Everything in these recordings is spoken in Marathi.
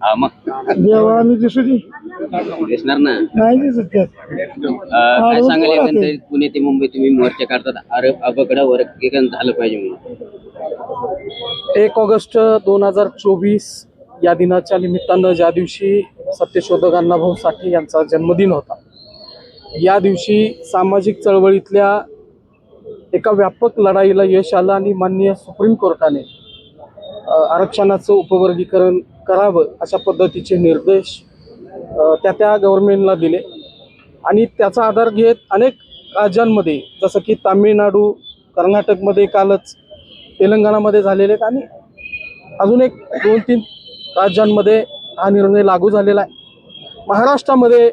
हा मग देवा आम्ही दिसू दे दिसणार ना. नाही दिसत त्यात. काय सांगाल एकंदरीत पुणे ते मुंबई तुम्ही मोर्चा काढतात अपघड वर्गीकरण झालं पाहिजे म्हणून. 1 ऑगस्ट 2024 या दिनाच्या निमित्तानं ज्या दिवशी सत्यशोधक अण्णाभाऊ साठे यांचा जन्मदिन होता, या दिवशी सामाजिक चळवळीतल्या एका व्यापक लढाईला यश आलं आणि माननीय सुप्रीम कोर्टाने आरक्षणाचं उपवर्गीकरण करावं अशा पद्धतीचे निर्देश त्या गव्हर्नमेंटला दिले आणि त्याचा आधार घेत अनेक राज्यांमध्ये जसं की तामिळनाडू, कर्नाटकमध्ये, कालच तेलंगणामध्ये झालेले आहेत आणि अजून एक 2-3 राज्यांमध्ये हा निर्णय लागू झालेला आहे. महाराष्ट्रामध्ये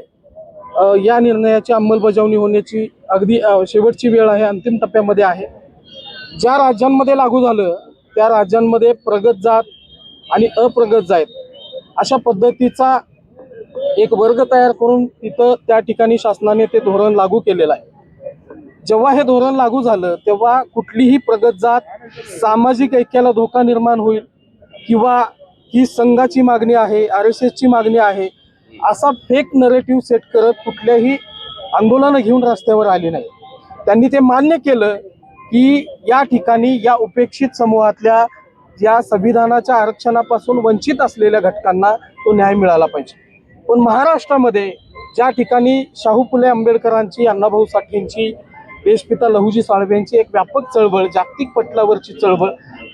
या निर्णयाची अंमलबजावणी होण्याची अगदी शेवटची वेळ आहे, अंतिम टप्प्यामध्ये आहे. ज्या राज्यांमध्ये लागू झालं त्या राज्यांमध्ये प्रगत जात आणि अप्रगत जात अशा पद्धतीचा एक वर्ग तयार करून तिथं त्या ठिकाणी शासनाने ते धोरण लागू केलेलं आहे. जेव्हा हे धोरण लागू झालं तेव्हा कुठलीही प्रगत जात सामाजिक ऐक्याला धोका निर्माण होईल किंवा ही संघाची मागणी आहे, RSSची मागणी आहे असा फेक नरेटिव्ह सेट करत कुठल्याही आंदोलनं घेऊन रस्त्यावर आली नाही. त्यांनी ते मान्य केलं की या ठिकाणी या उपेक्षित समूहातल्या या संविधानाच्या आरक्षणापासून वंचित असलेल्या घटकांना तो न्याय मिळाला पाहिजे. पण महाराष्ट्रामध्ये ज्या ठिकाणी शाहू फुले आंबेडकरांची, अण्णाभाऊ साठेंची, देशपिता लहुजी साळवेंची एक व्यापक चळवळ, जागतिक पटलावरची चळवळ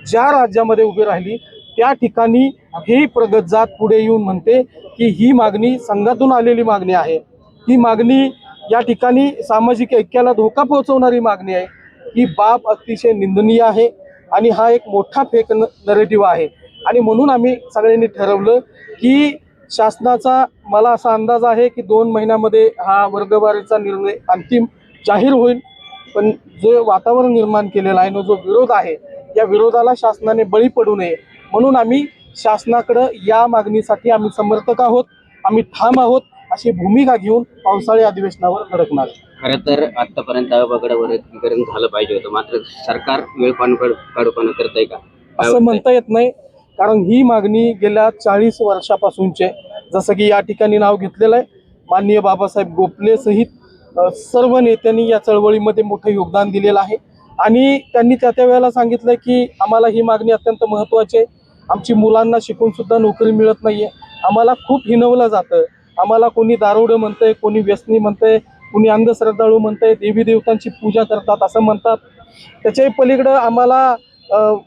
ज्या राज्यामध्ये उभी राहिली त्या ठिकाणी ही प्रगत जात पुढे येऊन म्हणते की ही मागणी संघातून आलेली मागणी आहे, ही मागणी या ठिकाणी सामाजिक ऐक्याला धोका पोहोचवणारी मागणी आहे. ही बाब अतिशय निंदनीय आहे आणि हा एक मोठा फेक नरेटिव्ह आहे. आणि म्हणून आम्ही सगळ्यांनी ठरवलं की शासनाचा, मला असा अंदाज आहे की 2 महिन्यामध्ये हा वर्गवारीचा निर्णय अंतिम जाहीर होईल. पण जो वातावरण निर्माण केलेला आहे, जो विरोध आहे, या विरोधाला शासनाने बळी पडू नये म्हणून आम्ही शासनाकडं या मागणीसाठी आम्ही समर्थक आहोत, आम्ही ठाम आहोत अशी भूमिका घेऊन पावसाळी अधिवेशनावर धडकणार. खरं तर आतापर्यंत अपघड वर्गीकरण झालं पाहिजे होतं, मात्र सरकार वेळ काढूपणा करताय का असं म्हणता येत नाही. कारण ही मागणी गेल्या 40 वर्षापासूनचे, जसं की या ठिकाणी नाव घेतलेलं आहे माननीय बाबासाहेब गोपले सहित सर्व नेत्यांनी या चळवळीमध्ये मोठं योगदान दिलेलं आहे आणि त्यांनी त्या वेळेला सांगितलं की आम्हाला ही मागणी अत्यंत महत्त्वाची आहे. आमची मुलांना शिकून सुद्धा नोकरी मिळत नाहीये, आम्हाला खूप हिणवलं जातं, आम्हाला कोणी दारुडं म्हणतंय, कोणी व्यसनी म्हणतंय, कोणी अंधश्रद्धाळू म्हणतंय, देवी देवतांची पूजा करतात असं म्हणतात. त्याच्याही पलीकडं आम्हाला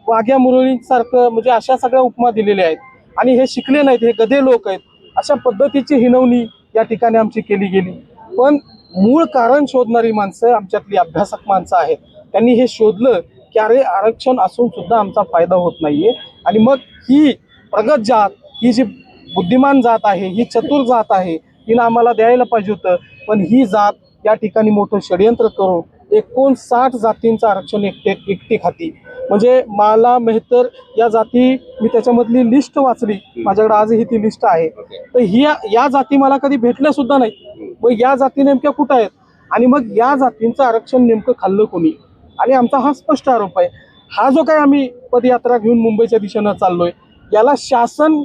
वाघ्या मुरळींसारखं म्हणजे अशा सगळ्या उपमा दिलेल्या आहेत आणि हे शिकले नाहीत, हे गधे लोक आहेत अशा पद्धतीची हिणवणी या ठिकाणी आमची केली गेली. पण मूळ कारण शोधणारी माणसं, आमच्यातली अभ्यासक माणसं आहेत, त्यांनी हे शोधलं की अरे आरक्षण असून सुद्धा आमचा फायदा होत नाहीये आणि मग ही प्रगत जात, ही जी बुद्धिमान जात आहे, ही चतुर जात आहे, हिनं आम्हाला द्यायला पाहिजे होतं. पण ही जात या ठिकाणी मोठं षडयंत्र करून 59 जातींचं आरक्षण एकटी खाती. म्हणजे मला मेहतर या जाती, मी त्याच्यामधली लिस्ट वाचली, माझ्याकडे आजही ती लिस्ट आहे. तर या जाती मला कधी भेटल्या सुद्धा नाही. मग या जाती नेमक्या कुठं आहेत आणि मग या जातींचं आरक्षण नेमकं खाल्लं कोणी? आणि आमचा हा स्पष्ट आरोप आहे. हा जो काय आम्ही पदयात्रा घेऊन मुंबईच्या दिशेनं चाललोय, याला शासन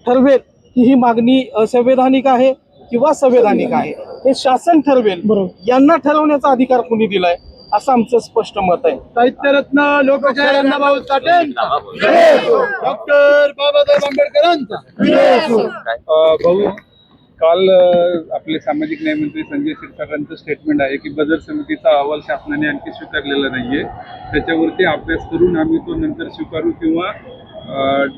ठरवेल की ही मागणी असंवैधानिक आहे किंवा संवैधानिक आहे, हे शासन ठरवेल. यांना ठरवण्याचा अधिकार कोणी दिलाय असं आमचं स्पष्ट मत आहे. साहित्यरत्न लोकशाहीर अण्णाभाऊ साठेंचा, डॉक्टर बाबासाहेब आंबेडकरांचा. भाऊ, काल आपले सामाजिक न्याय मंत्री संजय क्षीरसागरांचं स्टेटमेंट आहे की बजर समितीचा अहवाल शासनाने आणखी स्वीकारलेला नाहीये, त्याच्यावरती अभ्यास करून आम्ही तो नंतर स्वीकारू किंवा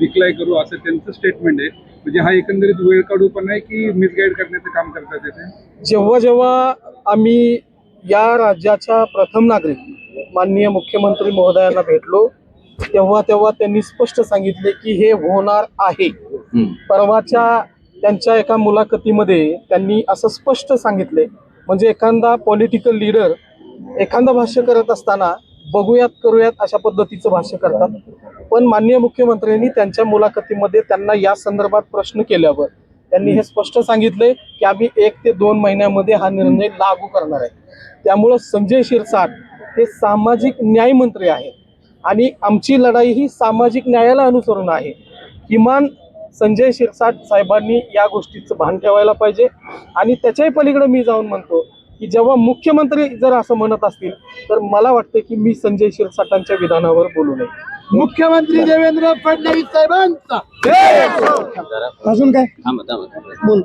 डिक्लाय करू असं त्यांचं स्टेटमेंट आहे. म्हणजे हा एकंदरीत वेळ काढूपणा आहे की मिसगाईड करण्याचं काम करतात येते. जेव्हा आम्ही या राज्याच्या प्रथम नागरिक माननीय मुख्यमंत्री महोदयांना भेटलो तेव्हा त्यांनी स्पष्ट सांगितले की हे होणार आहे. परवाच्या त्यांच्या एका मुलाखतीमध्ये त्यांनी असं स्पष्ट सांगितले, म्हणजे एखादा पॉलिटिकल लीडर एखादं भाष्य करत असताना बघूयात करूयात अशा पद्धतीचं भाष्य करतात. पण माननीय मुख्यमंत्र्यांनी त्यांच्या मुलाखतीमध्ये त्यांना या संदर्भात प्रश्न केल्यावर त्यांनी हे स्पष्ट सांगितले की आम्ही 1 ते 2 महिन्यामध्ये हा निर्णय लागू करणार आहे. त्यामुळं संजय शिरसाट हे सामाजिक न्याय मंत्री आहेत आणि आमची लढाई ही सामाजिक न्यायाला अनुसरून आहे. किमान संजय शिरसाट साहेबांनी या गोष्टीचं भान ठेवायला पाहिजे. आणि त्याच्याही पलीकडे मी जाऊन म्हणतो की जेव्हा मुख्यमंत्री जर असं म्हणत असतील तर मला वाटतं की मी संजय शिरसाटांच्या विधानावर बोलू नये. मुख्यमंत्री देवेंद्र फडणवीस साहेबांचा जरा अजून काय थांबा थांबा बोल